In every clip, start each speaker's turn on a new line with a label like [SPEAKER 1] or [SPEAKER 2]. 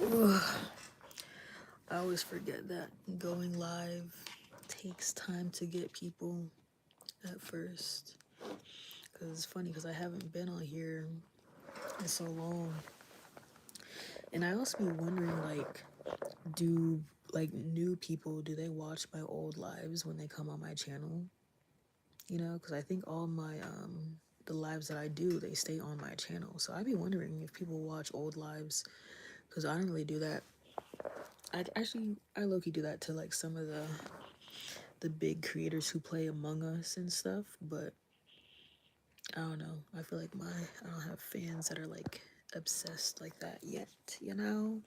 [SPEAKER 1] I always forget that going live takes time to get people at first. Cause it's funny because I haven't been on here in so long. And I also be wondering do new people, do they watch my old lives when they come on my channel? Because I think all my the lives that I do, they stay on my channel. So I'd be wondering if people watch old lives because I don't really do that. I low-key do that to like some of the big creators who play Among Us and stuff, but I don't know. I feel like I don't have fans that are like obsessed like that yet, you know?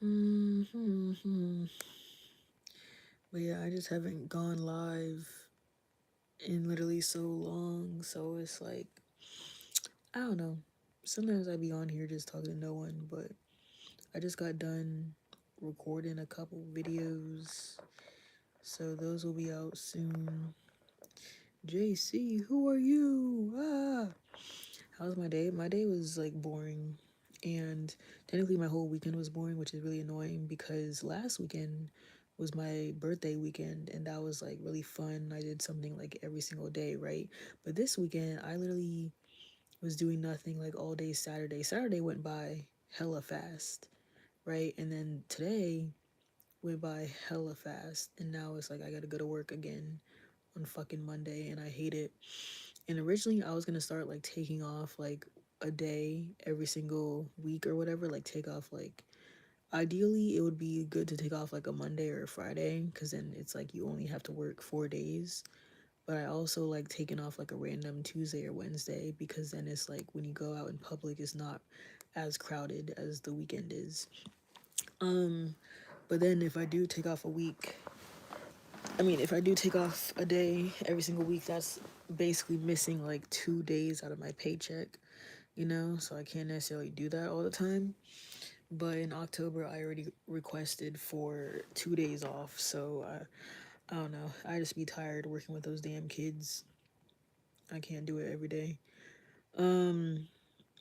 [SPEAKER 1] Hmm. But yeah, I just haven't gone live in literally so long, so it's like I don't know. Sometimes I be on here just talking to no one, but I just got done recording a couple videos, so those will be out soon. JC, who are you? How was my day? My day was like boring, and technically my whole weekend was boring, which is really annoying because last weekend was my birthday weekend, and that was like really fun. I did something like every single day, right? But this weekend, I literally was doing nothing like all day Saturday. Saturday went by hella fast, right? And then today went by hella fast, and now it's like I gotta go to work again on fucking Monday, and I hate it. And originally I was gonna start like taking off like a day every single week or whatever, like take off like ideally it would be good to take off like a Monday or a Friday because then it's like you only have to work 4 days. But I also like taking off like a random Tuesday or Wednesday because then it's like when you go out in public it's not as crowded as the weekend is. Um but then if I do take off a week, if I do take off a day every single week, that's basically missing like 2 days out of my paycheck. So I can't necessarily do that all the time. But in October, I already requested for 2 days off. So I don't know. I just be tired working with those damn kids. I can't do it every day. Um,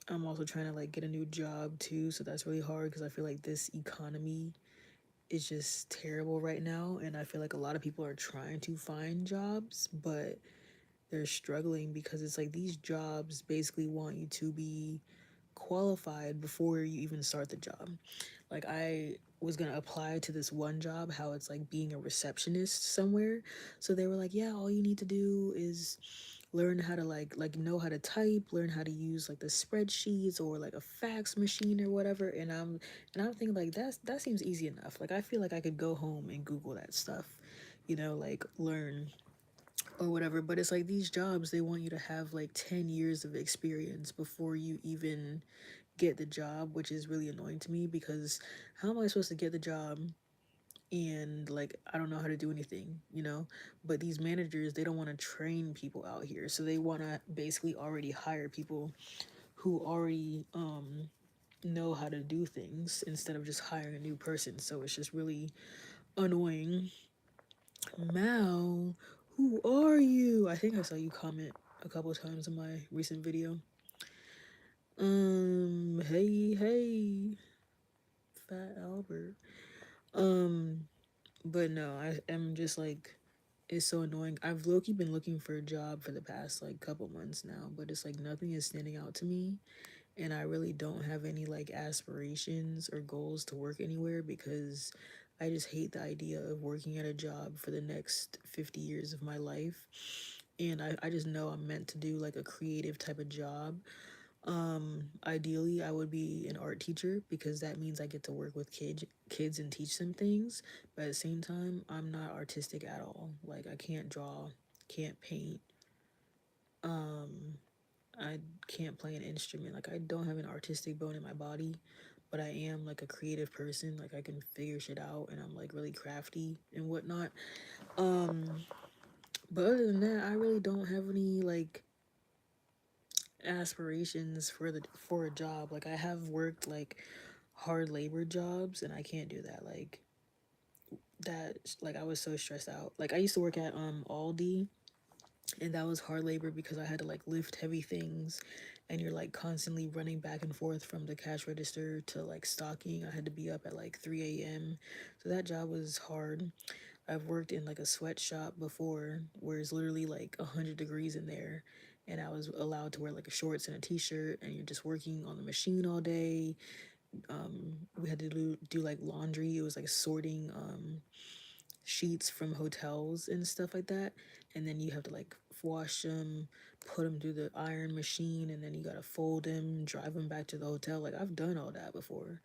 [SPEAKER 1] I'm also trying to like get a new job too. So that's really hard because I feel like this economy is just terrible right now. And I feel like a lot of people are trying to find jobs, but they're struggling because it's like these jobs basically want you to be qualified before you even start the job. Like I was gonna apply to this one job, how it's like being a receptionist somewhere. So they were like, yeah, all you need to do is learn how to like know how to type, learn how to use like the spreadsheets or like a fax machine or whatever. And I'm thinking like that seems easy enough. Like I feel like I could go home and Google that stuff, like learn or whatever. But it's like these jobs, they want you to have like 10 years of experience before you even get the job, which is really annoying to me because how am I supposed to get the job and like I don't know how to do anything? But these managers, they don't want to train people out here. So they want to basically already hire people who already know how to do things instead of just hiring a new person. So it's just really annoying. Mal, who are you? I think I saw you comment a couple times in my recent video. Hey, Fat Albert. Um, but no, I am just like, it's so annoying. I've low-key been looking for a job for the past like couple months now, but it's like nothing is standing out to me. And I really don't have any like aspirations or goals to work anywhere because I just hate the idea of working at a job for the next 50 years of my life. And I just know I'm meant to do like a creative type of job. Ideally I would be an art teacher because that means I get to work with kids and teach them things. But at the same time, I'm not artistic at all. Like I can't draw, can't paint, um, I can't play an instrument. Like I don't have an artistic bone in my body, but I am like a creative person. Like I can figure shit out and I'm like really crafty and whatnot. Um, but other than that, I really don't have any like aspirations for a job. Like I have worked like hard labor jobs and I can't do that. Like I was so stressed out. Like I used to work at Aldi And that was hard labor because I had to like lift heavy things, and you're like constantly running back and forth from the cash register to like stocking. I had to be up at like 3 a.m. So that job was hard. I've worked in like a sweatshop before where it's literally like 100 degrees in there, and I was allowed to wear like a shorts and a t-shirt, and you're just working on the machine all day. We had to do like laundry. It was like sorting sheets from hotels and stuff like that, and then you have to like wash them, put them through the iron machine, and then you gotta fold them, drive them back to the hotel. Like I've done all that before,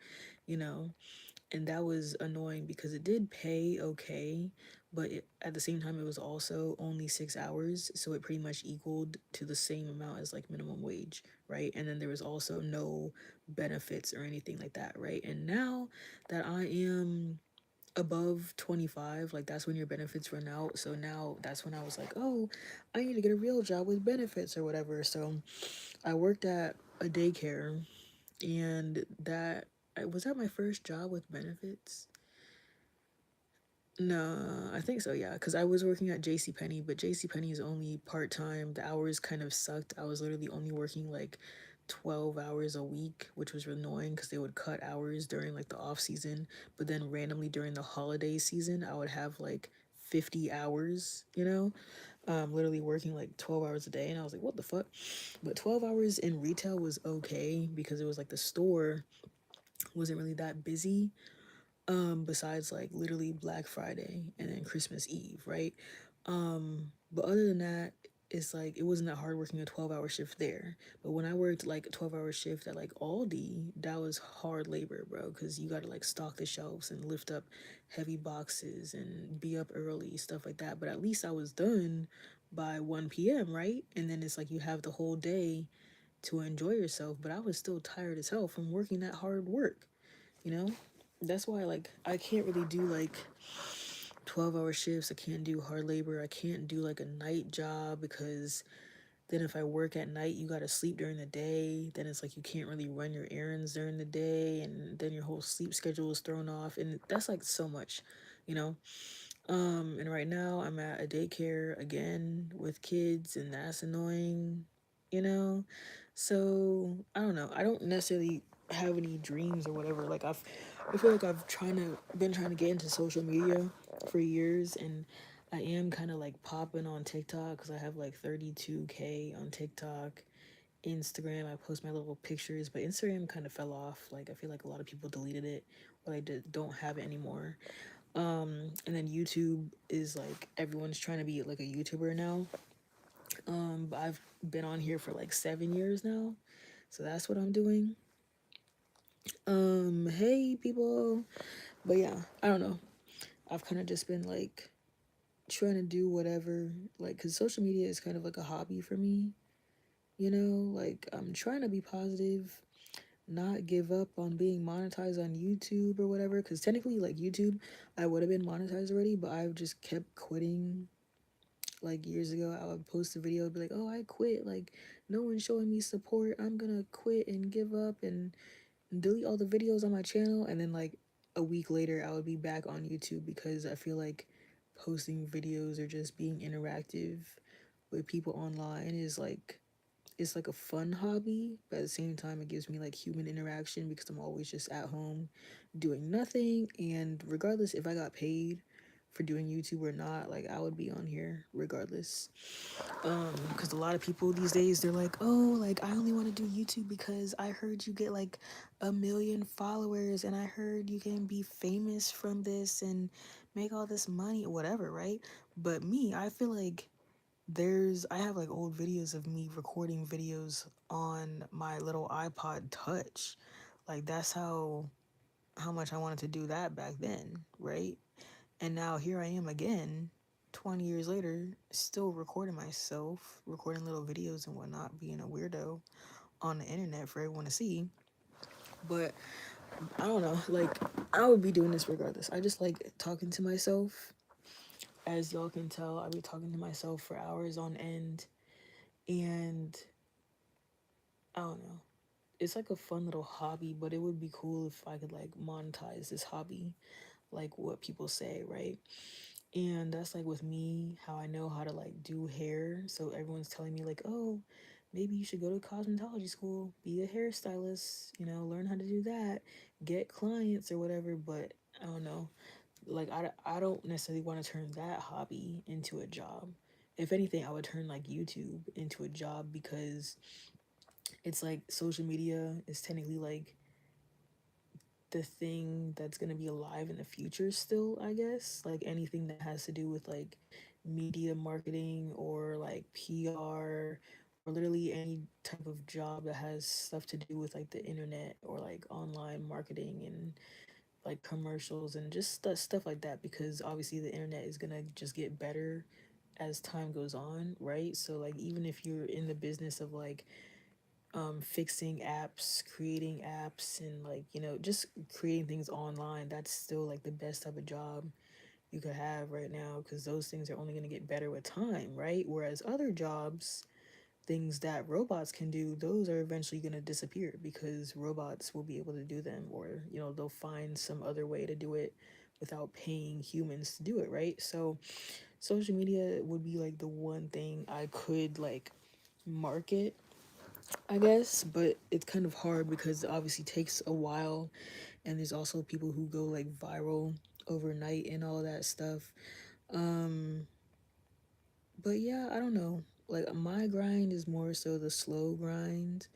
[SPEAKER 1] you know. And that was annoying because it did pay okay, but at the same time it was also only 6 hours, so it pretty much equaled to the same amount as like minimum wage, right? And then there was also no benefits or anything like that, right? And now that I am above 25, like that's when your benefits run out. So now that's when I was like, oh, I need to get a real job with benefits or whatever. So I worked at a daycare, and that was that my first job with benefits. No, I think so, yeah, because I was working at J.C. Penney, but J.C. Penney is only part-time. The hours kind of sucked. I was literally only working like 12 hours a week, which was annoying because they would cut hours during like the off season, but then randomly during the holiday season, I would have like 50 hours, literally working like 12 hours a day, and I was like, what the fuck? But 12 hours in retail was okay because it was like the store wasn't really that busy, besides like literally Black Friday and then Christmas Eve, right? But other than that, it's like it wasn't that hard working a 12-hour shift there. But when I worked like a 12-hour shift at like Aldi, that was hard labor, bro, because you gotta like stock the shelves and lift up heavy boxes and be up early, stuff like that. But at least I was done by 1 p.m., right? And then it's like you have the whole day to enjoy yourself. But I was still tired as hell from working that hard work, you know? That's why like I can't really do like 12-hour shifts. I can't do hard labor. I can't do like a night job because then if I work at night, you got to sleep during the day. Then it's like you can't really run your errands during the day, and then your whole sleep schedule is thrown off, and that's like so much, you know. And right now I'm at a daycare again with kids, and that's annoying, you know. So I don't know. I don't necessarily have any dreams or whatever. Like I feel like I've been trying to get into social media for years, and I am kind of like popping on TikTok because I have like 32K on TikTok. Instagram, I post my little pictures, but Instagram kind of fell off. Like I feel like a lot of people deleted it, but don't have it anymore. And then YouTube is like everyone's trying to be like a YouTuber now. But I've been on here for like 7 years now, so that's what I'm doing. Hey people, but yeah, I don't know. I've kind of just been like trying to do whatever, like, cause social media is kind of like a hobby for me. Like I'm trying to be positive, not give up on being monetized on YouTube or whatever. Cause technically, like YouTube, I would have been monetized already, but I've just kept quitting. Like years ago, I would post a video, be like, "Oh, I quit. Like, no one's showing me support. I'm gonna quit and give up and delete all the videos on my channel." And then like a week later, I would be back on YouTube because I feel like posting videos or just being interactive with people online is like it's like a fun hobby, but at the same time it gives me like human interaction because I'm always just at home doing nothing. And regardless if I got paid for doing YouTube or not, like I would be on here regardless. Because a lot of people these days they're like, oh, like I only want to do YouTube because I heard you get like 1 million followers, and I heard you can be famous from this and make all this money or whatever, right? But me, I feel like I have like old videos of me recording videos on my little iPod Touch. Like that's how much I wanted to do that back then, right? And now here I am again, 20 years later, still recording myself, recording little videos and whatnot, being a weirdo on the internet for everyone to see. But I don't know, like I would be doing this regardless. I just like talking to myself. As y'all can tell, I be talking to myself for hours on end, and I don't know. It's like a fun little hobby, but it would be cool if I could like monetize this hobby, like what people say, right? And that's like with me, how I know how to like do hair. So everyone's telling me like, oh, maybe you should go to cosmetology school, be a hairstylist, learn how to do that, get clients or whatever. But I don't know. Like I don't necessarily want to turn that hobby into a job. If anything, I would turn like YouTube into a job because it's like social media is technically like the thing that's going to be alive in the future still, I guess. Like anything that has to do with like media marketing or like PR or literally any type of job that has stuff to do with like the internet or like online marketing and like commercials and just stuff like that, because obviously the internet is going to just get better as time goes on, right? So like even if you're in the business of like fixing apps, creating apps, and like, just creating things online, that's still like the best type of job you could have right now, because those things are only going to get better with time, right? Whereas other jobs, things that robots can do, those are eventually going to disappear because robots will be able to do them, or, they'll find some other way to do it without paying humans to do it, right? So social media would be like the one thing I could like market, I guess, but it's kind of hard because it obviously takes a while, and there's also people who go like viral overnight and all that stuff. Um, but yeah, I don't know. Like my grind is more so the slow grind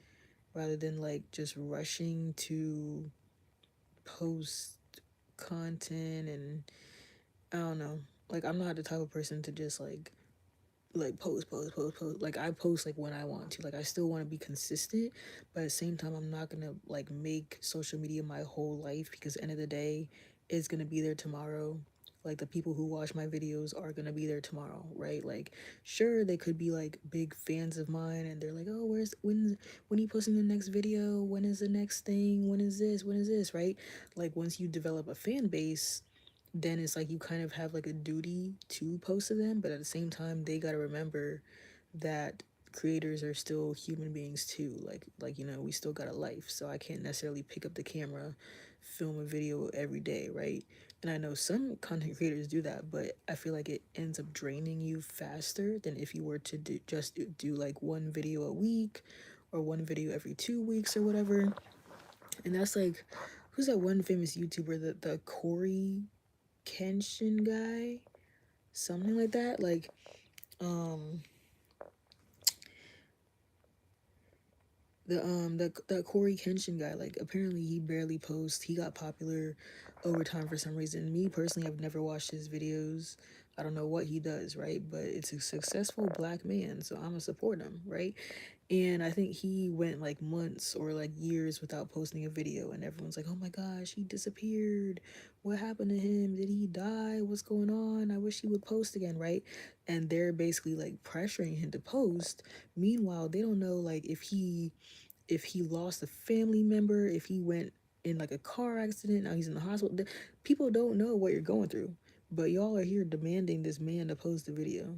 [SPEAKER 1] rather than like just rushing to post content, and I don't know. Like I'm not the type of person to just like post. Like I post like when I want to. Like I still want to be consistent, but at the same time I'm not gonna like make social media my whole life, because at the end of the day, it's gonna be there tomorrow. Like the people who watch my videos are gonna be there tomorrow, right? Like sure they could be like big fans of mine and they're like, oh, when are you posting the next video? When is the next thing? When is this? When is this? Right? Like once you develop a fan base, then it's like you kind of have like a duty to post to them, but at the same time they got to remember that creators are still human beings too. Like we still got a life, so I can't necessarily pick up the camera, film a video every day, right? And I know some content creators do that, but I feel like it ends up draining you faster than if you were to do like one video a week or one video every 2 weeks or whatever. And that's like, who's that one famous YouTuber, the Corey Kenshin guy, something like that. Like, um, the Corey Kenshin guy. Like, apparently he barely posts. He got popular over time for some reason. Me personally, I've never watched his videos. I don't know what he does, right? But it's a successful black man, so I'm gonna support him, right? And I think he went like months or like years without posting a video, and everyone's like, oh my gosh, he disappeared. What happened to him? Did he die? What's going on? I wish he would post again, right? And they're basically like pressuring him to post. Meanwhile, they don't know like if he lost a family member, if he went in like a car accident, now he's in the hospital. People don't know what you're going through, but y'all are here demanding this man to post a video,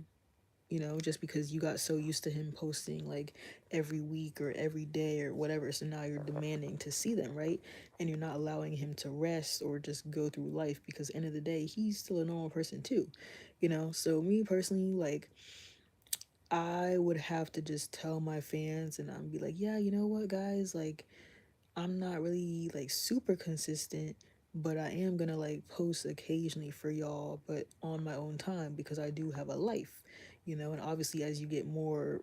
[SPEAKER 1] just because you got so used to him posting like every week or every day or whatever. So now you're demanding to see them, right? And you're not allowing him to rest or just go through life, because end of the day, he's still a normal person too, So me personally, like, I would have to just tell my fans and I'm be like, yeah, you know what, guys, like, I'm not really like super consistent, but I am gonna like post occasionally for y'all, but on my own time, because I do have a life, and obviously as you get more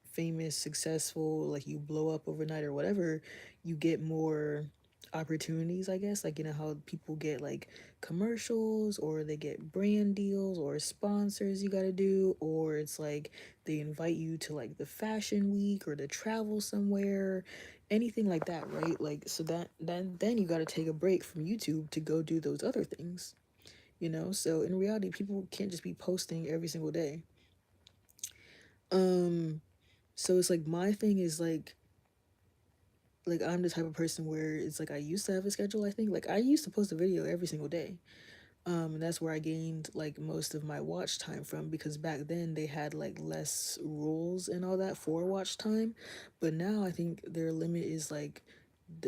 [SPEAKER 1] famous, successful, like you blow up overnight or whatever, you get more opportunities, I guess. Like, how people get like commercials or they get brand deals or sponsors you got to do, or it's like they invite you to like the fashion week or to travel somewhere, anything like that, right? Like, so then you got to take a break from YouTube to go do those other things, So in reality, people can't just be posting every single day. Um so it's like my thing is like I'm the type of person where it's like I used to have a schedule. I think like I used to post a video every single day. And that's where I gained like most of my watch time from, because back then they had like less rules and all that for watch time. But now I think their limit is like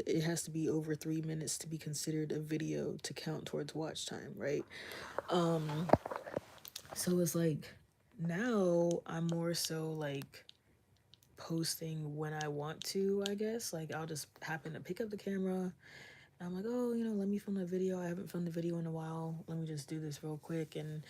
[SPEAKER 1] it has to be over 3 minutes to be considered a video to count towards watch time, right? Um So it's like now I'm more so like posting when I want to, I guess. Like I'll just happen to pick up the camera and I'm like, oh, let me film a video. I haven't filmed a video in a while. Let me just do this real quick and,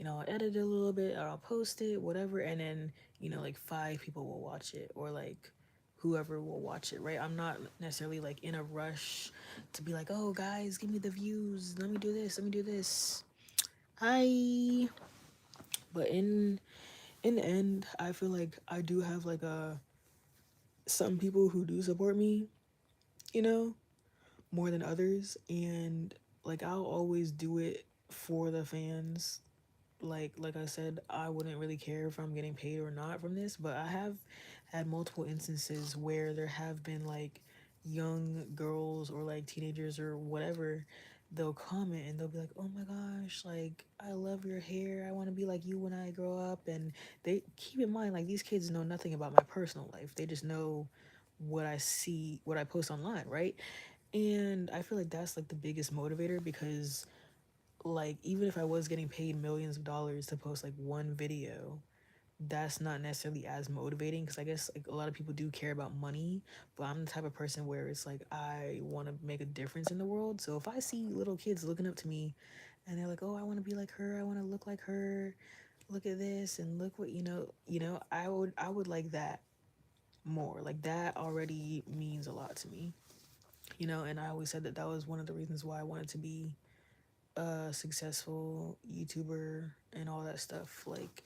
[SPEAKER 1] I'll edit it a little bit or I'll post it, whatever. And then, like 5 people will watch it or like whoever will watch it, right? I'm not necessarily like in a rush to be like, oh, guys, give me the views. Let me do this. Let me do this. I, but in the end, I feel like I do have like some people who do support me, you know, more than others, and like I'll always do it for the fans. Like I said, I wouldn't really care if I'm getting paid or not from this, but I have had multiple instances where there have been like young girls or like teenagers or whatever, they'll comment and they'll be like, "Oh my gosh, like I love your hair. I want to be like you when I grow up." And they keep in mind like these kids know nothing about my personal life. They just know what I see, what I post online, right? And I feel like that's like the biggest motivator because like even if I was getting paid millions of dollars to post like one video, that's not necessarily as motivating because I guess like a lot of people do care about money, but I'm the type of person where it's like I want to make a difference in the world. So if I see little kids looking up to me and they're like, "Oh, I want to be like her. I want to look like her. Look at this and look what I would like that more. Like that already means a lot to me. And I always said that that was one of the reasons why I wanted to be a successful YouTuber and all that stuff. Like,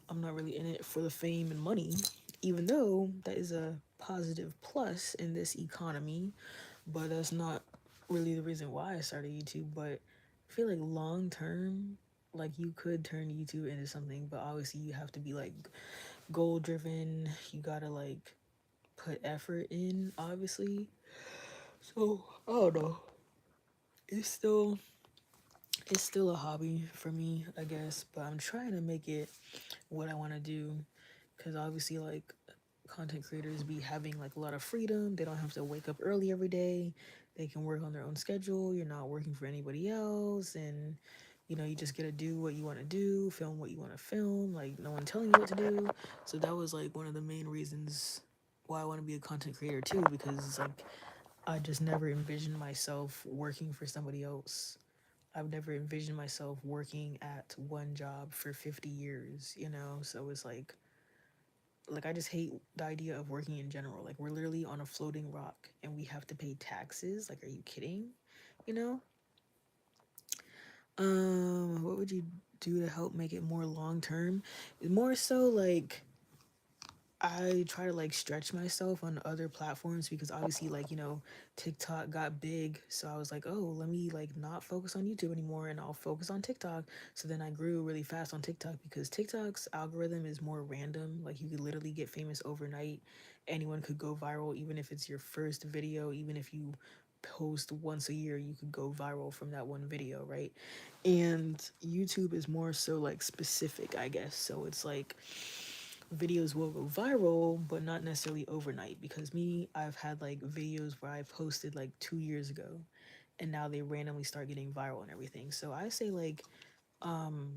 [SPEAKER 1] I'm not really in it for the fame and money, even though that is a positive plus in this economy, but that's not really the reason why I started YouTube. But I feel like long term, like you could turn YouTube into something, but obviously you have to be like goal driven. You gotta like put effort in, obviously. So I don't know. It's still it's still a hobby for me, I guess, but I'm trying to make it what I want to do because obviously, like, content creators be having like a lot of freedom. They don't have to wake up early every day. They can work on their own schedule. You're not working for anybody else, and you just get to do what you want to do, film what you want to film. Like, no one telling you what to do. So that was like one of the main reasons why I want to be a content creator too, because it's like I just never envisioned myself working for somebody else. I've never envisioned myself working at one job for 50 years. So it's like I just hate the idea of working in general. Like we're literally on a floating rock and we have to pay taxes. Like, are you kidding? You know? What would you do to help make it more long term? More so like I try to like stretch myself on other platforms because obviously TikTok got big, so I was like, "Oh, let me like not focus on YouTube anymore and I'll focus on TikTok." So then I grew really fast on TikTok because TikTok's algorithm is more random. Like you could literally get famous overnight. Anyone could go viral even if it's your first video, even if you post once a year, you could go viral from that one video, right? And YouTube is more so like specific, I guess. So it's like videos will go viral, but not necessarily overnight. Because I've had like videos where I posted like 2 years ago, and now they randomly start getting viral and everything. So I say like, um,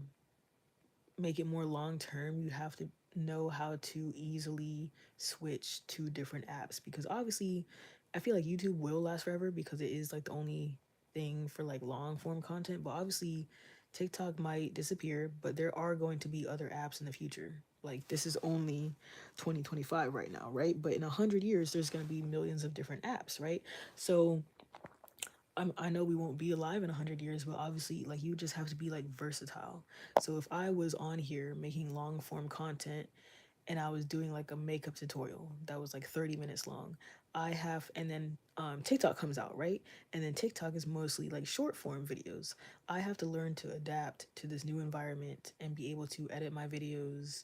[SPEAKER 1] make it more long term. You have to know how to easily switch to different apps because obviously, I feel like YouTube will last forever because it is like the only thing for like long form content. But obviously, TikTok might disappear, but there are going to be other apps in the future. Like this is only 2025 right now, right? But in 100 years, there's going to be millions of different apps, right? So I know we won't be alive in 100 years, but obviously, like you just have to be like versatile. So if I was on here making long form content and I was doing like a makeup tutorial that was like 30 minutes long. And then TikTok comes out, right? And then TikTok is mostly like short form videos. I have to learn to adapt to this new environment and be able to edit my videos,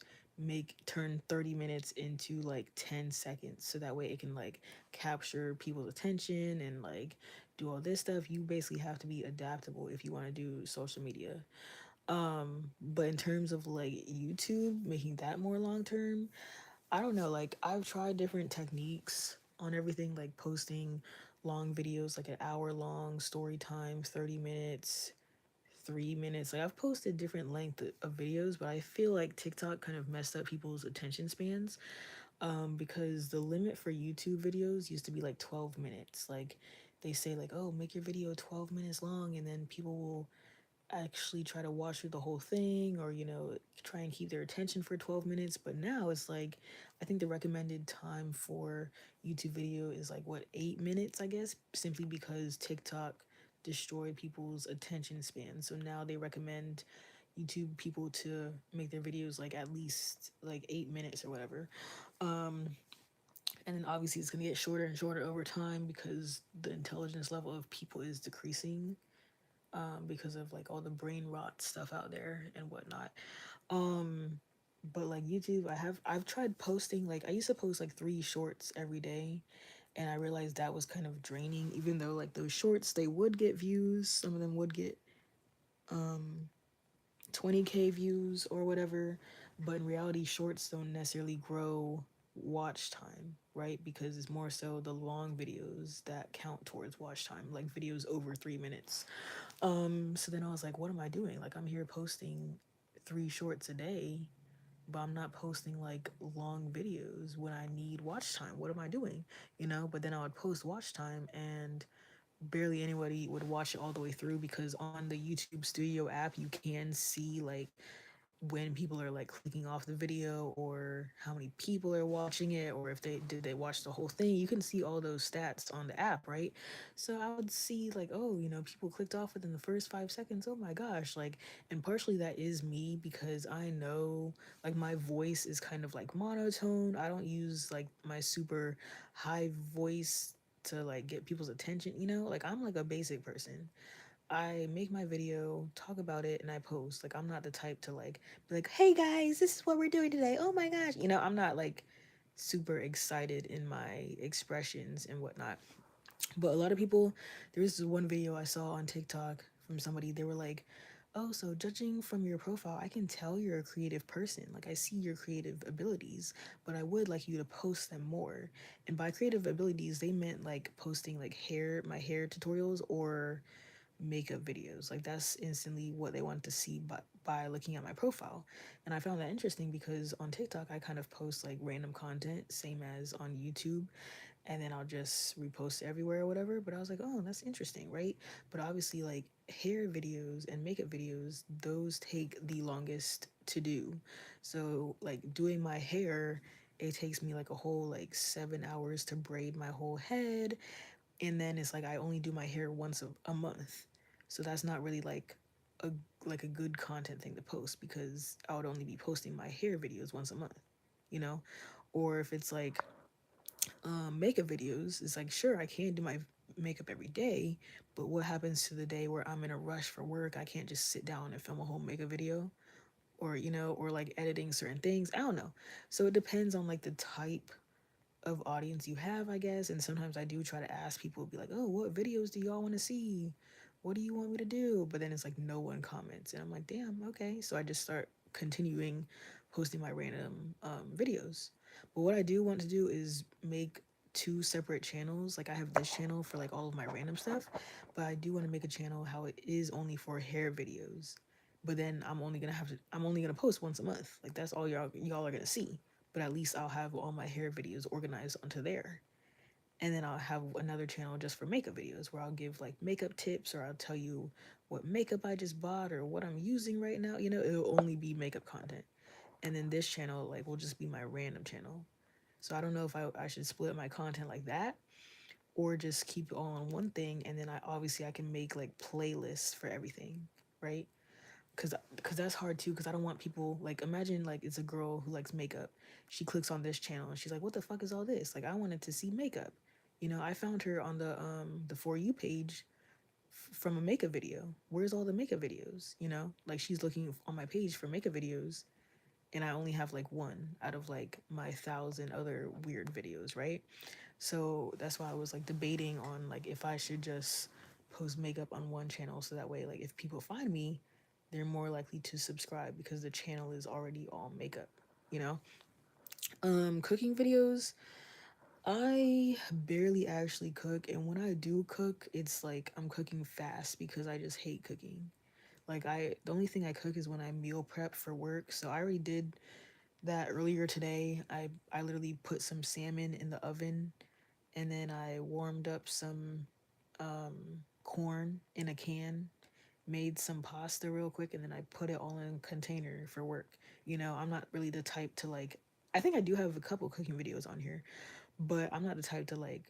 [SPEAKER 1] turn 30 minutes into like 10 seconds so that way it can like capture people's attention and like do all this stuff. You basically have to be adaptable if you want to do social media. But in terms of like YouTube, making that more long term, I don't know. Like I've tried different techniques on everything, like posting long videos, like an hour long story time, 30 minutes, 3 minutes. Like I've posted different length of videos, but I feel like TikTok kind of messed up people's attention spans. Because the limit for YouTube videos used to be like 12 minutes. Like they say like, oh, make your video 12 minutes long, and then people will actually try to watch through the whole thing, or try and keep their attention for 12 minutes. But now it's like, I think the recommended time for YouTube video is like, what, 8 minutes, I guess, simply because TikTok destroyed people's attention span. So now they recommend YouTube people to make their videos like at least like 8 minutes or whatever. um and then obviously it's going to get shorter and shorter over time because the intelligence level of people is decreasing, because of like all the brain rot stuff out there and whatnot. Um, but like YouTube, I've tried posting, like I used to post like 3 shorts every day, and I realized that was kind of draining. Even though like those shorts, they would get views, some of them would get um 20K views or whatever, but in reality, shorts don't necessarily grow watch time, right? Because it's more so the long videos that count towards watch time, like videos over 3 minutes. So then I was like, what am I doing? Like, I'm here posting 3 shorts a day, but I'm not posting like long videos when I need watch time. What am I doing? But then I would post watch time and barely anybody would watch it all the way through, because on the YouTube Studio app, you can see like when people are like clicking off the video, or how many people are watching it, or if they watch the whole thing. You can see all those stats on the app, right? So I would see like, oh, people clicked off within the first 5 seconds. Oh my gosh. Like, and partially that is me, because I know like my voice is kind of like monotone. I don't use like my super high voice to like get people's attention. Like, I'm like a basic person. I make my video, talk about it, and I post. Like, I'm not the type to like be like, "Hey guys, this is what we're doing today. Oh my gosh!" I'm not like super excited in my expressions and whatnot. But a lot of people, there was this one video I saw on TikTok from somebody. They were like, "Oh, so judging from your profile, I can tell you're a creative person. Like, I see your creative abilities, but I would like you to post them more." And by creative abilities, they meant like posting like my hair tutorials, or makeup videos. Like, that's instantly what they wanted to see by looking at my profile. And I found that interesting because on TikTok I kind of post like random content, same as on YouTube, and then I'll just repost it everywhere or whatever. But I was like, oh, that's interesting, right? But obviously, like, hair videos and makeup videos, those take the longest to do. So like doing my hair, it takes me like a whole like 7 hours to braid my whole head, and then it's like I only do my hair once a month. So that's not really a a good content thing to post, because I would only be posting my hair videos once a month, you know? Or if it's like makeup videos, it's like, sure, I can do my makeup every day, but what happens to the day where I'm in a rush for work? I can't just sit down and film a whole makeup video, or or like editing certain things. I don't know. So it depends on like the type of audience you have, I guess. And sometimes I do try to ask people, be like, oh, what videos do y'all want to see? What do you want me to do? But then it's like no one comments. And I'm like, damn, okay. So I just start continuing posting my random videos. But what I do want to do is make 2 separate channels. Like, I have this channel for like all of my random stuff, but I do want to make a channel how it is only for hair videos. But then I'm only gonna post once a month. Like, that's all y'all are gonna see, but at least I'll have all my hair videos organized onto there. And then I'll have another channel just for makeup videos, where I'll give like makeup tips, or I'll tell you what makeup I just bought or what I'm using right now. It'll only be makeup content. And then this channel like will just be my random channel. So I don't know if I should split my content like that, or just keep it all on one thing, and then I can make like playlists for everything, right? Because that's hard too, because I don't want people, like, imagine like it's a girl who likes makeup. She clicks on this channel and she's like, what the fuck is all this? Like, I wanted to see makeup. I found her on the For You page from a makeup video. Where's all the makeup videos? Like, she's looking on my page for makeup videos, and I only have like one out of like my 1,000 other weird videos, right? So that's why I was like debating on like if I should just post makeup on one channel, so that way like if people find me, they're more likely to subscribe because the channel is already all makeup, you know? Cooking videos, I barely actually cook, and when I do cook, it's like I'm cooking fast because I just hate cooking. Like the only thing I cook is when I meal prep for work. So I already did that earlier today. I literally put some salmon in the oven, and then I warmed up some corn in a can, made some pasta real quick, and then I put it all in a container for work. I'm not really the type to like, I think I do have a couple cooking videos on here, but I'm not the type to like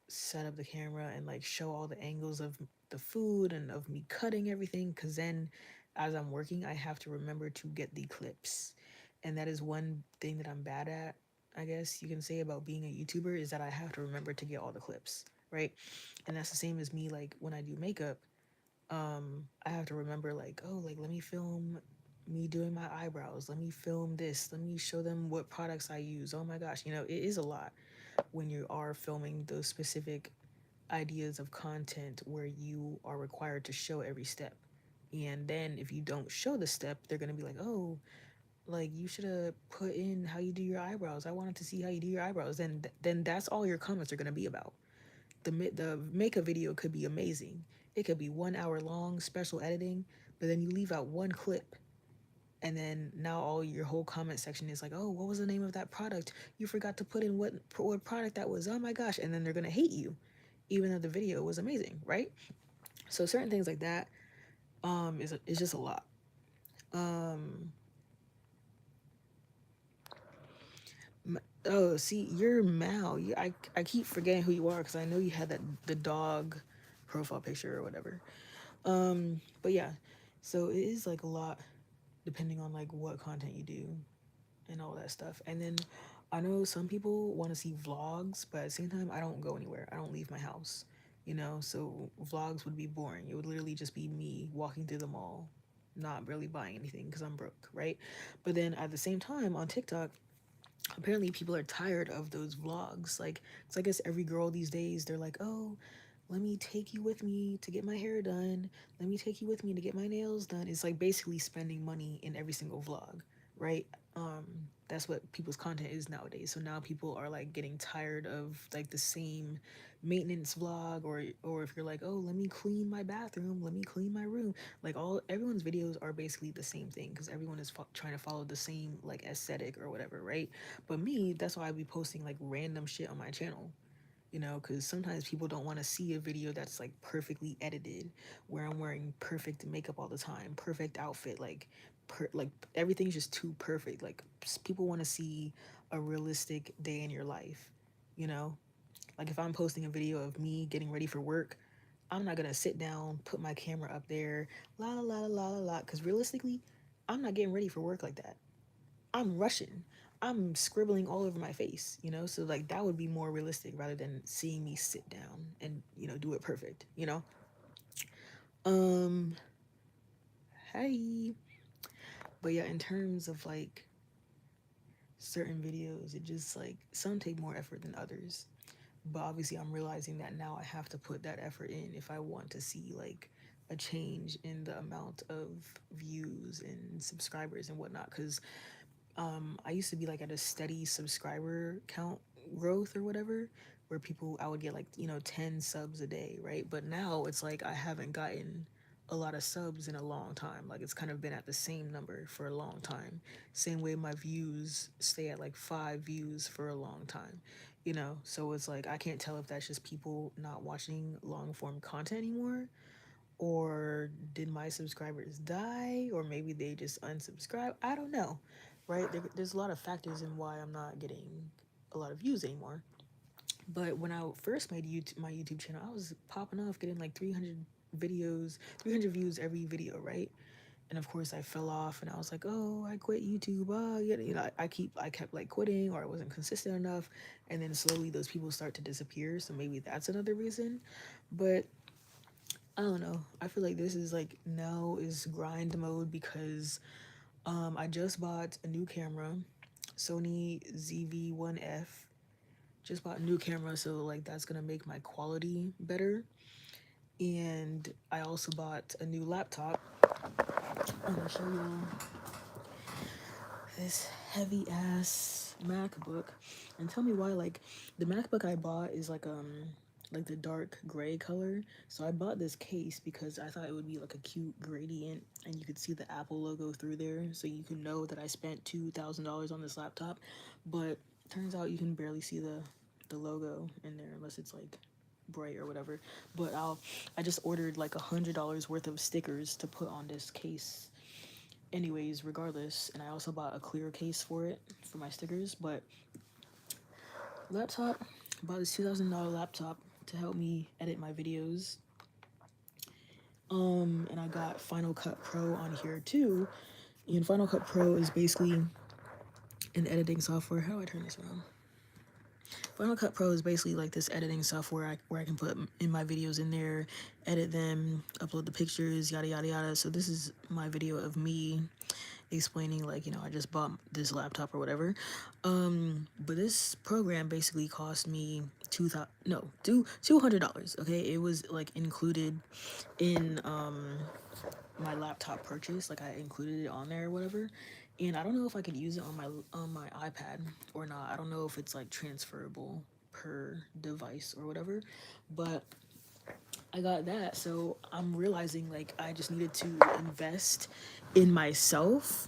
[SPEAKER 1] set up the camera and like show all the angles of the food and of me cutting everything, because then as I'm working, I have to remember to get the clips. And that is one thing that I'm bad at, I guess you can say, about being a YouTuber, is that I have to remember to get all the clips, right? And that's the same as me, like when I do makeup. I have to remember, like, oh, like, let me film me doing my eyebrows, let me film this, let me show them what products I use. Oh my gosh, it is a lot when you are filming those specific ideas of content where you are required to show every step. And then if you don't show the step, they're going to be like, oh, like you should have put in how you do your eyebrows. I wanted to see how you do your eyebrows. Then that's all your comments are going to be about. The makeup video could be amazing. It could be 1 hour long, special editing, but then you leave out one clip, and then now all your whole comment section is like, oh, what was the name of that product? You forgot to put in what product that was. Oh my gosh. And then they're gonna hate you, even though the video was amazing, right? So certain things like that is just a lot. um oh, see, you're Mal. I keep forgetting who you are, because I know you had the dog profile picture or whatever. But yeah, so it is like a lot, depending on like what content you do and all that stuff. And then I know some people want to see vlogs, but at the same time, I don't go anywhere. I don't leave my house, so vlogs would be boring. It would literally just be me walking through the mall, not really buying anything because I'm broke, right? But then at the same time, on TikTok, apparently people are tired of those vlogs. Like, it's, I guess, every girl these days, they're like, oh, let me take you with me to get my hair done, let me take you with me to get my nails done. It's like basically spending money in every single vlog, right? um that's what people's content is nowadays. So now people are like getting tired of like the same maintenance vlog, or if you're like, oh, let me clean my bathroom, let me clean my room, like all everyone's videos are basically the same thing, because everyone is trying to follow the same like aesthetic or whatever, right? But me, that's why I be posting like random shit on my channel, because sometimes people don't want to see a video that's like perfectly edited, where I'm wearing perfect makeup all the time, perfect outfit, like everything's just too perfect. Like people want to see a realistic day in your life, you know? Like if I'm posting a video of me getting ready for work, I'm not gonna sit down, put my camera up there, la la la la la la, because realistically, I'm not getting ready for work like that. I'm rushing. I'm scribbling all over my face. So like that would be more realistic rather than seeing me sit down and, do it perfect. Um, hey. But yeah, in terms of like certain videos, it just like some take more effort than others. But obviously I'm realizing that now I have to put that effort in if I want to see like a change in the amount of views and subscribers and whatnot. Because I used to be like at a steady subscriber count growth or whatever, where I would get like 10 subs a day, right? But now it's like I haven't gotten a lot of subs in a long time. Like it's kind of been at the same number for a long time. Same way my views stay at like 5 views for a long time. So it's like I can't tell if that's just people not watching long form content anymore, or did my subscribers die, or maybe they just unsubscribe. I don't know, right? There's a lot of factors in why I'm not getting a lot of views anymore. But when I first made my YouTube channel, I was popping off, getting like 300 views every video, right? And of course I fell off, and I was like, oh, I quit YouTube. Oh yeah, I kept like quitting, or I wasn't consistent enough, and then slowly those people start to disappear. So maybe that's another reason. But I don't know. I feel like this is like now is grind mode, because I just bought a new camera, Sony ZV-1F. Just bought a new camera, so like that's gonna make my quality better. And I also bought a new laptop. I'm gonna show you this heavy ass MacBook, and tell me why. Like the MacBook I bought is like like the dark gray color. So I bought this case because I thought it would be like a cute gradient and you could see the Apple logo through there so you can know that I spent $2,000 on this laptop. But turns out you can barely see the logo in there unless it's like bright or whatever. But I just ordered like $100 worth of stickers to put on this case anyways, regardless. And I also bought a clear case for it for my stickers. But laptop, bought this $2,000 laptop to help me edit my videos. And I got Final Cut Pro on here too. And Final Cut Pro is basically an editing software. How do I turn this around? Final Cut Pro is basically like this editing software where I can put in my videos in there, edit them, upload the pictures, yada yada yada. So this is my video of me explaining, like, you know, I just bought this laptop or whatever. But this program basically cost me $200. Okay, it was like included in my laptop purchase. Like I included it on there or whatever. And I don't know if I could use it on my iPad or not. I don't know if it's like transferable per device or whatever. But I got that, so I'm realizing like I just needed to invest in myself.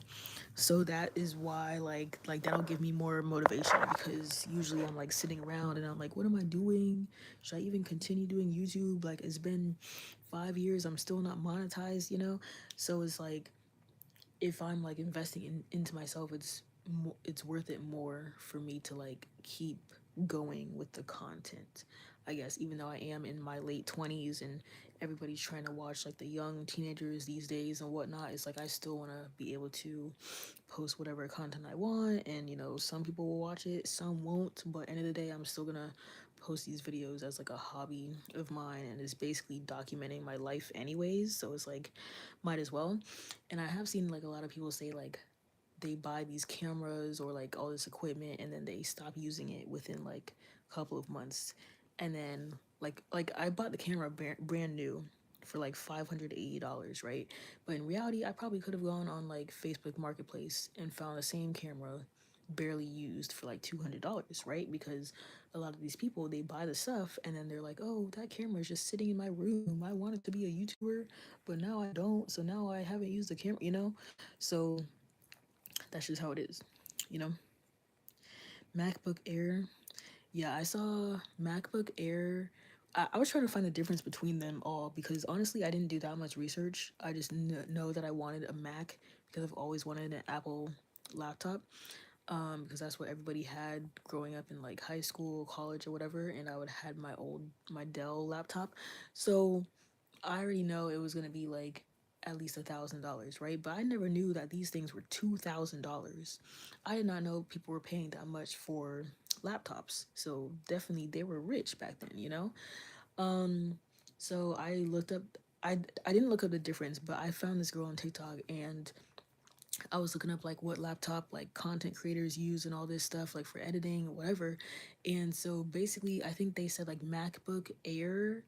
[SPEAKER 1] So that is why like that'll give me more motivation, because usually I'm like sitting around and I'm like, what am I doing? Should I even continue doing YouTube? Like it's been 5 years, I'm still not monetized, you know? So it's like if I'm like investing into myself, it's worth it more for me to like keep going with the content. I guess even though I am in my late 20s and everybody's trying to watch like the young teenagers these days and whatnot, it's like I still want to be able to post whatever content I want, and you know, some people will watch it, some won't, but end of the day I'm still gonna post these videos as like a hobby of mine, and it's basically documenting my life anyways, so it's like might as well. And I have seen like a lot of people say like they buy these cameras or like all this equipment and then they stop using it within like a couple of months, and then like I bought the camera brand new for like $580, right? But in reality, I probably could have gone on like Facebook Marketplace and found the same camera barely used for like $200, right? Because a lot of these people, they buy the stuff and then they're like, oh, that camera is just sitting in my room. I wanted to be a YouTuber, but now I don't. So now I haven't used the camera, you know? So that's just how it is, you know? MacBook Air. Yeah, I saw MacBook Air. I was trying to find the difference between them all because honestly, I didn't do that much research. I just know that I wanted a Mac because I've always wanted an Apple laptop, because that's what everybody had growing up in like high school, college, or whatever. And I would had my Dell laptop, so I already know it was gonna be like at least $1,000, right? But I never knew that these things were $2,000. I did not know people were paying that much for laptops. So definitely they were rich back then, you know? Um, so I looked up I didn't look up the difference, but I found this girl on TikTok and I was looking up like what laptop like content creators use and all this stuff like for editing or whatever. And so basically I think they said like MacBook Air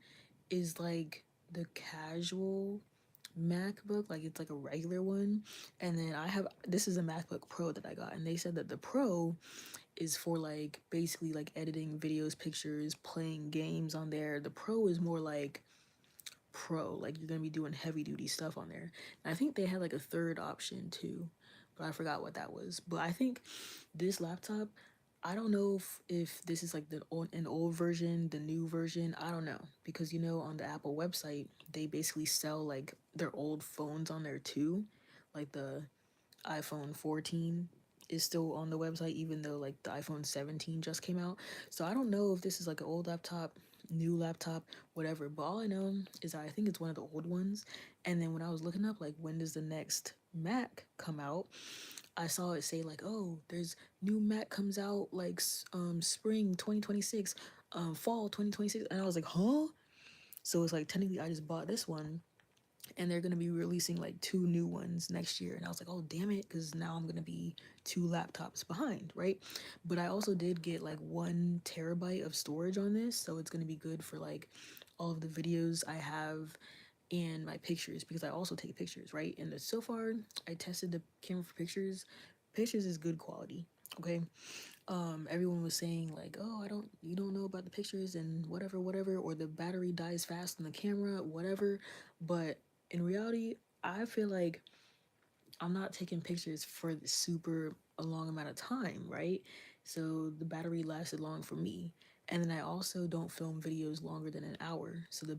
[SPEAKER 1] is like the casual MacBook, like it's like a regular one. And then this is a MacBook Pro that I got, and they said that the Pro is for like basically like editing videos, pictures, playing games on there. The Pro is more like pro, like you're gonna be doing heavy duty stuff on there. And I think they had like a third option too, but I forgot what that was. But I think this laptop, I don't know if this is like an old version, the new version. I don't know, because you know on the Apple website they basically sell like their old phones on there too, like the iPhone 14 is still on the website even though like the iPhone 17 just came out. So I don't know if this is like an old laptop, new laptop, whatever. But all I know is I think it's one of the old ones. And then when I was looking up like when does the next Mac come out, I saw it say like, oh, there's new Mac comes out like spring 2026, fall 2026, and I was like, huh? So it's like technically I just bought this one and they're gonna be releasing like two new ones next year. And I was like, oh damn it, because now I'm gonna be 2 laptops behind, right? But I also did get like 1 terabyte of storage on this, so it's gonna be good for like all of the videos I have and my pictures, because I also take pictures, right? And so far I tested the camera for pictures. Pictures is good quality, okay? everyone was saying like, oh, you don't know about the pictures and whatever, whatever, or the battery dies fast on the camera, whatever. But in reality, I feel like I'm not taking pictures for the super a long amount of time, right? So the battery lasted long for me. And then I also don't film videos longer than an hour. So the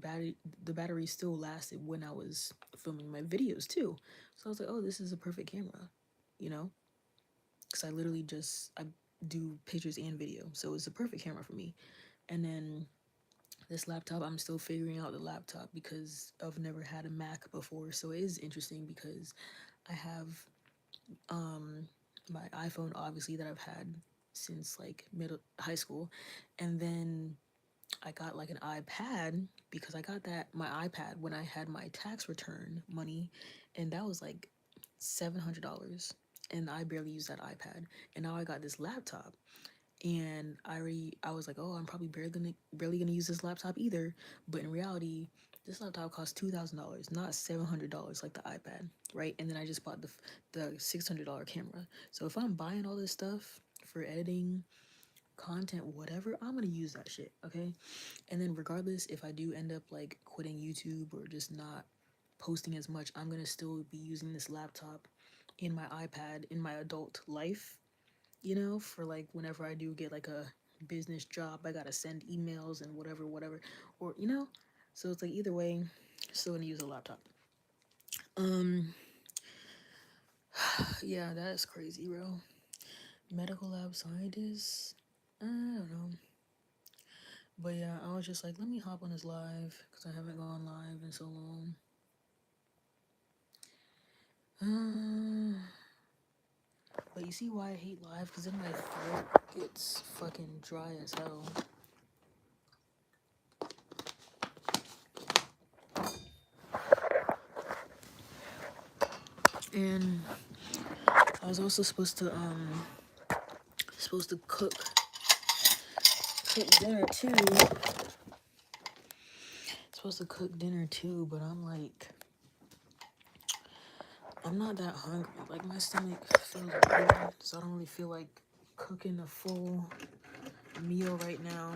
[SPEAKER 1] battery still lasted when I was filming my videos too. So I was like, oh, this is a perfect camera, you know? Because I do pictures and video. So it's a perfect camera for me. And then this laptop, I'm still figuring out the laptop because I've never had a Mac before. So it is interesting because I have um my iPhone obviously that I've had since like middle high school, and then I got like an iPad because I got that my iPad when I had my tax return money, and that was like $700, and I barely used that iPad, and now I got this laptop, and I was like, oh, I'm probably barely gonna use this laptop either. But in reality, this laptop cost $2,000, not $700 like the iPad, right? And then I just bought the $600 camera. So if I'm buying all this stuff for editing, content, whatever, I'm gonna use that shit, okay? And then regardless, if I do end up like quitting YouTube or just not posting as much, I'm gonna still be using this laptop in my iPad in my adult life, for like whenever I do get like a business job, I gotta send emails and whatever, whatever, or. So it's like either way, still gonna use a laptop. Um, yeah, that's crazy, bro. Medical lab scientist. I don't know, but yeah, I was just like, let me hop on this live because I haven't gone live in so long. But you see why I hate live? Because then my throat gets fucking dry as hell. And I was also supposed to cook dinner too. Supposed to cook dinner too, but I'm like, I'm not that hungry. Like my stomach feels good, so I don't really feel like cooking a full meal right now.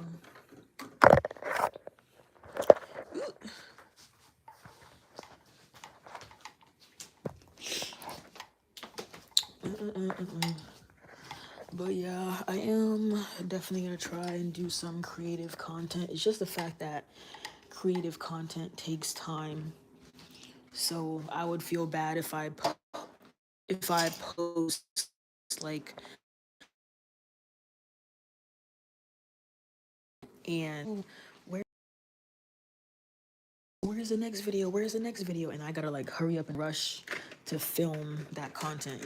[SPEAKER 1] But yeah, I am definitely gonna try and do some creative content. It's just the fact that creative content takes time. So I would feel bad if I post like and where where's the next video? Where's the next video? And I gotta like hurry up and rush to film that content.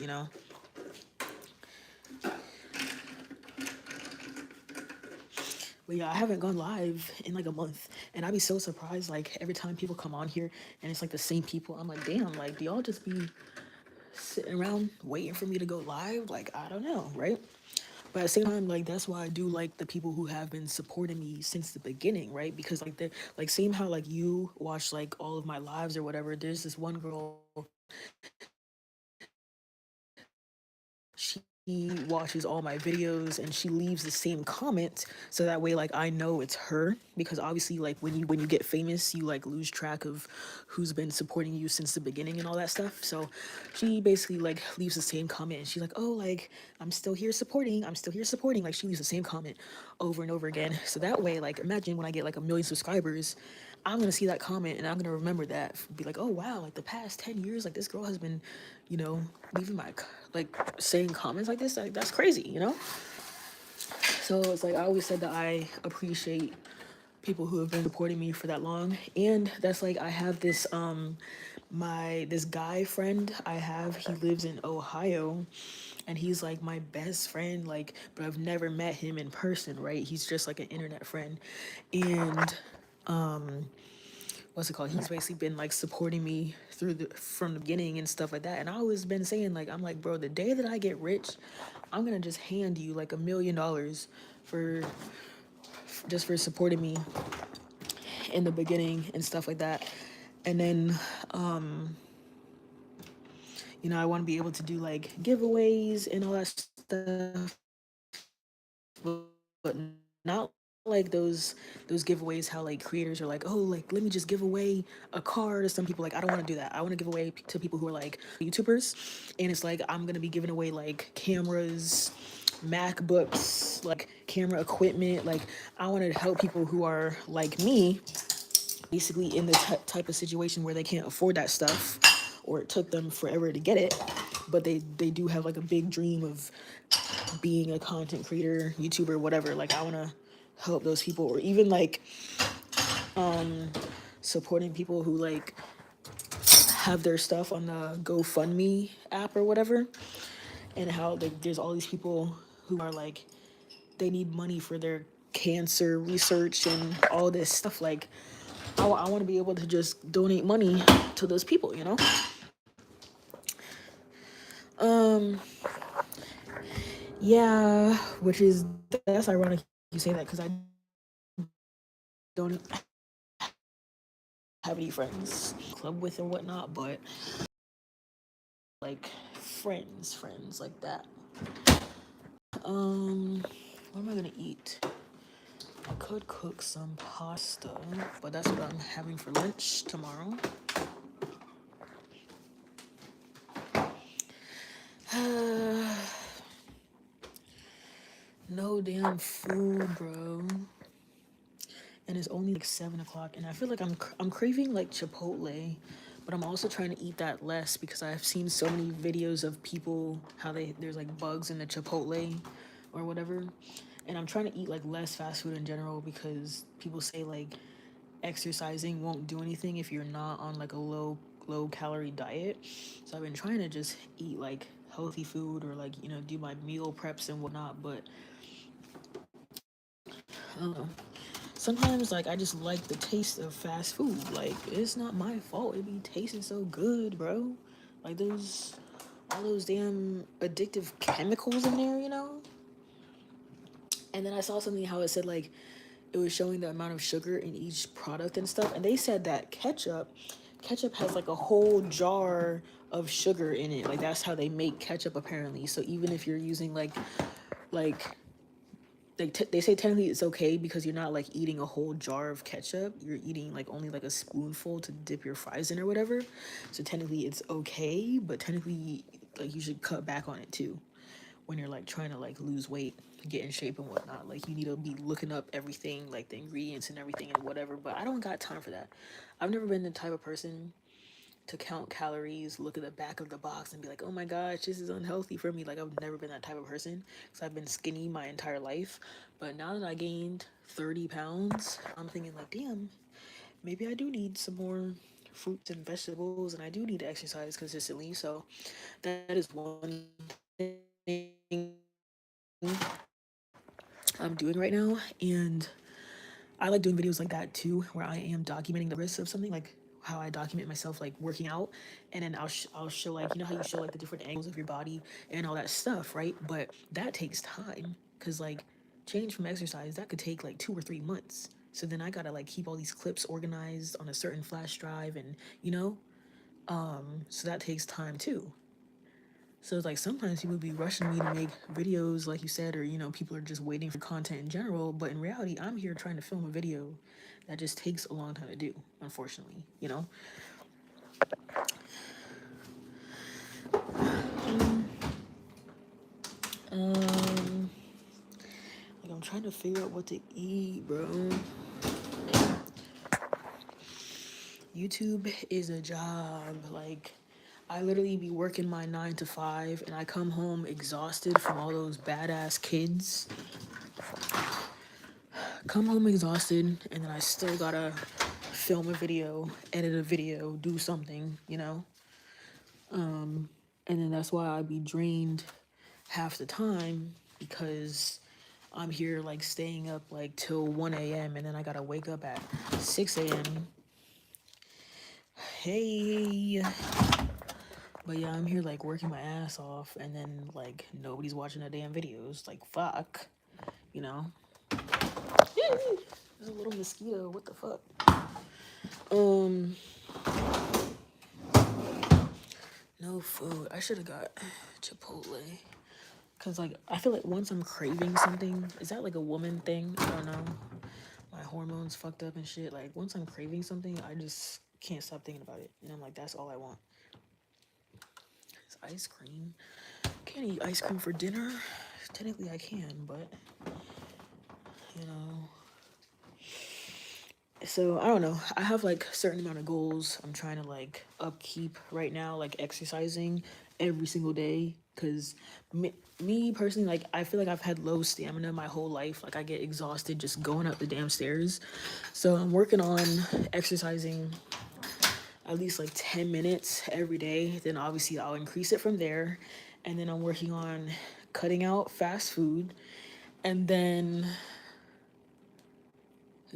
[SPEAKER 1] But yeah, I haven't gone live in like a month, and I'd be so surprised like every time people come on here and it's like the same people. I'm like, damn, like do y'all just be sitting around waiting for me to go live? Like I don't know, right? But at the same time, like that's why I do like the people who have been supporting me since the beginning, right? Because like they like same how like you watch like all of my lives or whatever. There's this one girl, she watches all my videos and she leaves the same comment so that way like I know it's her, because obviously like when you get famous you like lose track of who's been supporting you since the beginning and all that stuff. So she basically like leaves the same comment and she's like, oh, like I'm still here supporting, like she leaves the same comment over and over again. So that way, like imagine when I get like 1 million subscribers, I'm gonna see that comment and I'm gonna remember that, be like, oh wow, like the past 10 years, like this girl has been, leaving like saying comments like this. Like that's crazy. So it's like I always said that I appreciate people who have been supporting me for that long, and that's like I have this guy friend I have. He lives in Ohio, and he's like my best friend. Like, but I've never met him in person. Right? He's just like an internet friend, and what's it called? He's basically been like supporting me from the beginning and stuff like that. And I always been saying like, I'm like, bro, the day that I get rich, I'm gonna just hand you like $1 million for just for supporting me in the beginning and stuff like that. And then I want to be able to do like giveaways and all that stuff but not like those giveaways how like creators are like, oh, like let me just give away a car to some people. Like I don't want to do that. I want to give away to people who are like YouTubers, and it's like I'm gonna be giving away like cameras, MacBooks, like camera equipment. Like I want to help people who are like me, basically in the type of situation where they can't afford that stuff, or it took them forever to get it, but they do have like a big dream of being a content creator, YouTuber, whatever. Like I want to help those people, or even like supporting people who like have their stuff on the GoFundMe app or whatever, and how like there's all these people who are like they need money for their cancer research and all this stuff. Like I want to be able to just donate money to those people, you know. Um, yeah, which is that's ironic you say that because I don't have any friends club with and whatnot, but like friends like that. What am I gonna eat? I could cook some pasta, but that's what I'm having for lunch tomorrow. No damn food, bro. And it's only like 7 o'clock, and I feel like I'm craving like Chipotle, but I'm also trying to eat that less because I've seen so many videos of people how there's like bugs in the Chipotle or whatever, and I'm trying to eat like less fast food in general because people say like exercising won't do anything if you're not on like a low calorie diet. So I've been trying to just eat like healthy food or like do my meal preps and whatnot, but I don't know. Sometimes like I just like the taste of fast food. Like it's not my fault it be tasting so good, bro. Like those all those damn addictive chemicals in there. And then I saw something how it said like it was showing the amount of sugar in each product and stuff, and they said that ketchup has like a whole jar of sugar in it. Like that's how they make ketchup apparently. So even if you're using like they say technically it's okay because you're not like eating a whole jar of ketchup. You're eating like only like a spoonful to dip your fries in or whatever. So technically it's okay, but technically like you should cut back on it too when you're like trying to like lose weight, get in shape and whatnot. Like you need to be looking up everything, like the ingredients and everything and whatever. But I don't got time for that. I've never been the type of person to count calories, look at the back of the box, and be like, oh my gosh, this is unhealthy for me. Like, I've never been that type of person because I've been skinny my entire life. But now that I gained 30 pounds, I'm thinking, like, damn, maybe I do need some more fruits and vegetables, and I do need to exercise consistently. So, that is one thing I'm doing right now. And I like doing videos like that too, where I am documenting the risks of something, like how I document myself like working out, and then I'll show like how you show like the different angles of your body and all that stuff, right? But that takes time because like change from exercise that could take like 2 or 3 months. So then I gotta like keep all these clips organized on a certain flash drive, and so that takes time too. So it's like sometimes people be rushing me to make videos, like you said, or people are just waiting for content in general. But in reality, I'm here trying to film a video that just takes a long time to do, unfortunately. Um, like I'm trying to figure out what to eat, bro. YouTube is a job. Like I literally be working my 9 to 5, and I come home exhausted from all those badass kids. Come home exhausted, and then I still gotta film a video, edit a video, do something. And then that's why I be drained half the time because I'm here like staying up like till 1 a.m. and then I gotta wake up at 6 a.m. Hey. But yeah, I'm here like working my ass off, and then like nobody's watching the damn videos. Like fuck, you know. There's a little mosquito. What the fuck? Um, no food. I should have got Chipotle Cause like I feel like once I'm craving something, is that like a woman thing? I don't know. My hormones fucked up and shit. Like once I'm craving something, I just can't stop thinking about it. And I'm like, that's all I want. It's ice cream. Can't eat ice cream for dinner. Technically I can, but you know. So I don't know. I have like a certain amount of goals I'm trying to like upkeep right now, like exercising every single day. Cause me personally, like I feel like I've had low stamina my whole life. Like I get exhausted just going up the damn stairs. So I'm working on exercising at least like 10 minutes every day. Then obviously I'll increase it from there. And then I'm working on cutting out fast food. And then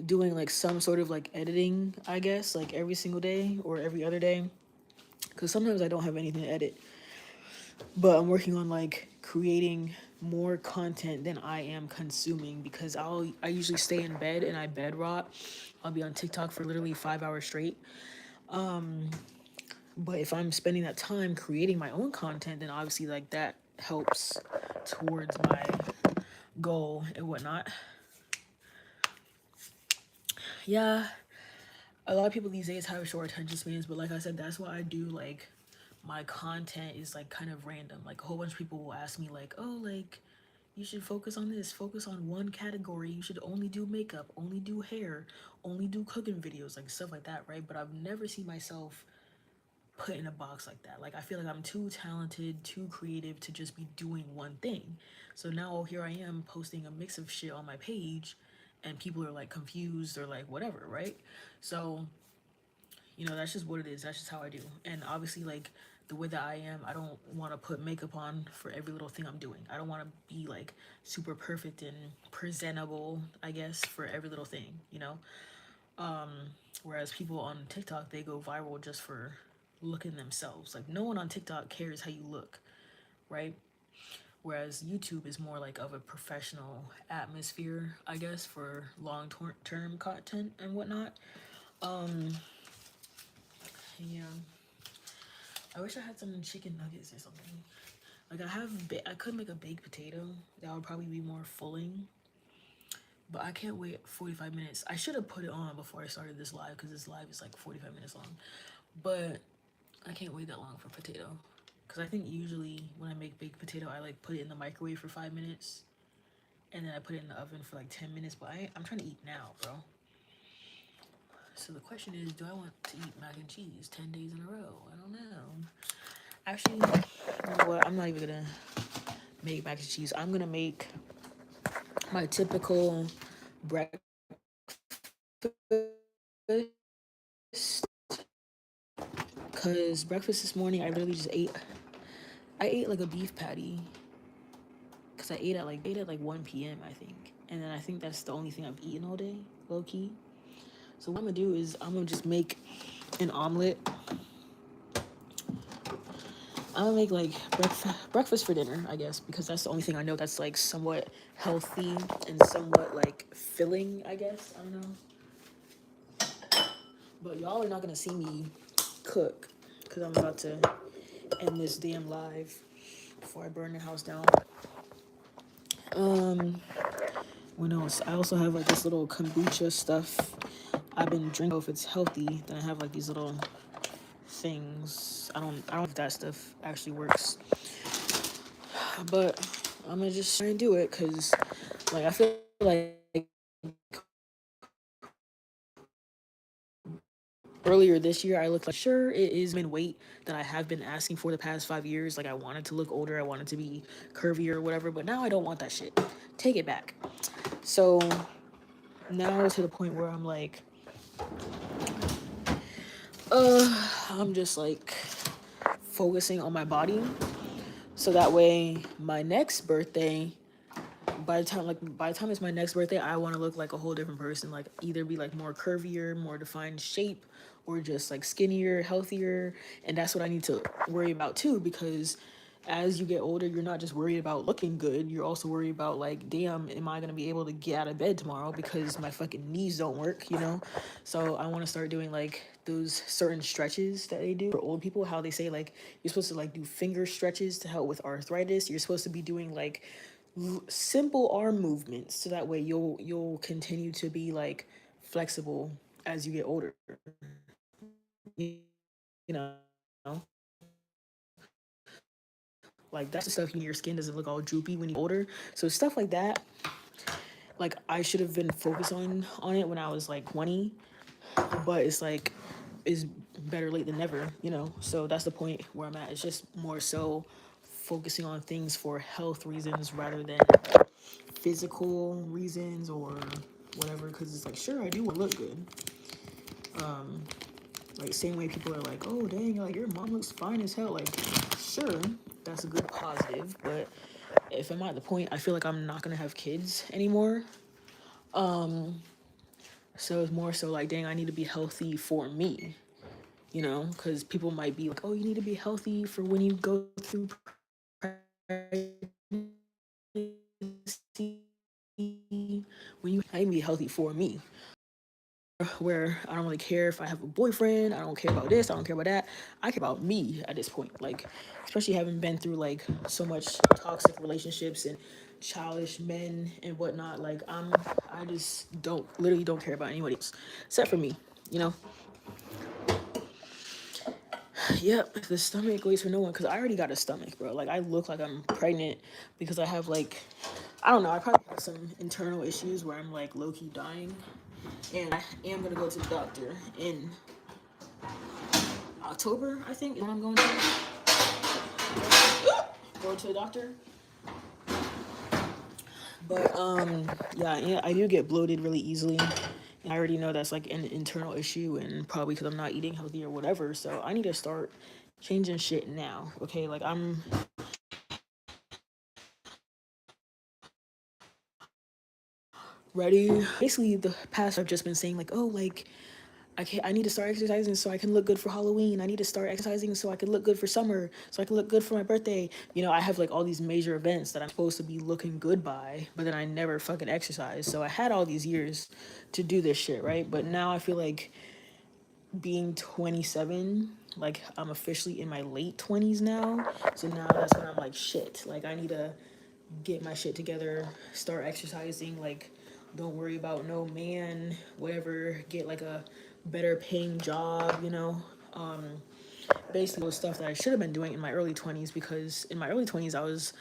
[SPEAKER 1] doing like some sort of like editing, I guess, like every single day or every other day. Because sometimes I don't have anything to edit. But I'm working on like creating more content than I am consuming because I usually stay in bed and I bed rot. I'll be on TikTok for literally 5 hours straight. But if I'm spending that time creating my own content, then obviously like that helps towards my goal and whatnot. Yeah, a lot of people these days have short attention spans, but like I said, that's why I do like my content is like kind of random. Like a whole bunch of people will ask me like, "Oh, like you should focus on this, focus on one category. You should only do makeup, only do hair, only do cooking videos, like stuff like that, right?" But I've never seen myself put in a box like that. Like I feel like I'm too talented, too creative to just be doing one thing. So now here I am posting a mix of shit on my page and people are like confused or like whatever, right? So that's just what it is. That's just how I do. And obviously, like the way that I am, I don't want to put makeup on for every little thing I'm doing. I don't want to be like super perfect and presentable, I guess, for every little thing. Whereas people on TikTok, they go viral just for looking themselves. Like no one on TikTok cares how you look, right? Whereas YouTube is more like of a professional atmosphere, I guess, for long-term content and whatnot. Um, yeah. I wish I had some chicken nuggets or something. Like I could make a baked potato. That would probably be more filling. But I can't wait 45 minutes. I should have put it on before I started this live because this live is like 45 minutes long. But I can't wait that long for potato. Because I think usually when I make baked potato, I like put it in the microwave for 5 minutes. And then I put it in the oven for like 10 minutes. But I'm trying to eat now, bro. So the question is, do I want to eat mac and cheese 10 days in a row? I don't know. Actually, you know what? I'm not even gonna make mac and cheese. I'm gonna make my typical breakfast. Cause breakfast this morning, I literally just ate. I ate like a beef patty. Cause I ate at like 1 p.m. I think, and then I think that's the only thing I've eaten all day, low key. So what I'm gonna do is I'm gonna just make an omelet. I'm gonna make like breakfast for dinner, I guess, because that's the only thing I know that's like somewhat healthy and somewhat like filling, I guess. I don't know. But y'all are not gonna see me cook because I'm about to end this damn live before I burn the house down. Um, what else? I also have like this little kombucha stuff I've been drinking. If it's healthy, then I have like these little things. I don't know if that stuff actually works, but I'm gonna just try and do it because, like, I feel like earlier this year I looked like sure it is been weight that I have been asking for the past 5 years. Like I wanted to look older, I wanted to be curvier or whatever, but now I don't want that shit. Take it back. So now to the point where I'm like, I'm just like focusing on my body. So that way my next birthday, by the time it's my next birthday, I want to look like a whole different person. Like either be like more curvier, more defined shape, or just like skinnier, healthier. And that's what I need to worry about too, because as you get older, you're not just worried about looking good. You're also worried about like, damn, am I gonna be able to get out of bed tomorrow because my fucking knees don't work? So I want to start doing like those certain stretches that they do for old people, how they say like you're supposed to like do finger stretches to help with arthritis. You're supposed to be doing like simple arm movements so that way you'll continue to be like flexible as you get older. You know, like that's the stuff your skin doesn't look all droopy when you're older. So stuff like that, like I should have been focused on it when I was like 20, but it's like is better late than never, you know. So that's the point where I'm at. It's just more so focusing on things for health reasons rather than physical reasons or whatever. Because it's like, sure, I do want to look good. Like same way people are like, oh dang, like your mom looks fine as hell. Like, sure, that's a good positive, but if I'm at the point, I feel like I'm not gonna have kids anymore. So it's more so like, dang, I need to be healthy for me, you know, because people might be like, oh, you need to be healthy for when you go through pregnancy. When you, I need to be healthy for me. Where I don't really care if I have a boyfriend, I don't care about this, I don't care about that. I care about me at this point. Like, especially having been through like so much toxic relationships and childish men and whatnot. Like, I just literally don't care about anybody else except for me, you know? Yep, the stomach waits for no one because I already got a stomach, bro. Like, I look like I'm pregnant because I have like, I don't know, I probably have some internal issues where I'm like low key dying. And I am gonna go to the doctor in October, I think, is when I'm going to go to the doctor. But yeah, I do get bloated really easily. And I already know that's like an internal issue and probably because I'm not eating healthy or whatever. So I need to start changing shit now. Okay, like I'm ready. Basically the past I've just been saying like, oh, like I need to start exercising so I can look good for Halloween. I need to start exercising so I can look good for summer, so I can look good for my birthday. You know, I have like all these major events that I'm supposed to be looking good by, but then I never fucking exercise. So I had all these years to do this shit, right? But now I feel like being 27, like I'm officially in my late 20s now. So now that's when I'm like, shit, like I need to get my shit together, start exercising, like don't worry about no man, whatever, get like a better paying job, you know. Basically stuff that I should have been doing in my early 20s because in my early 20s I was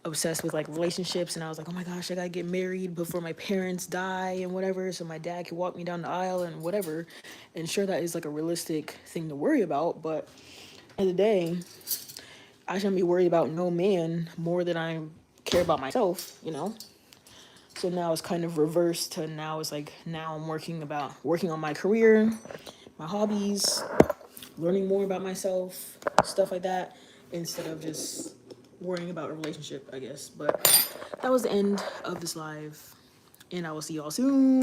[SPEAKER 1] obsessed with like relationships and I was like, oh my gosh, I gotta get married before my parents die and whatever so my dad can walk me down the aisle and whatever. And sure, that is like a realistic thing to worry about, but at the end of the day, I shouldn't be worried about no man more than I care about myself, you know? So now it's kind of reversed to now it's like now I'm working on my career, my hobbies, learning more about myself, stuff like that, instead of just worrying about a relationship, I guess. But that was the end of this live, and I will see y'all soon.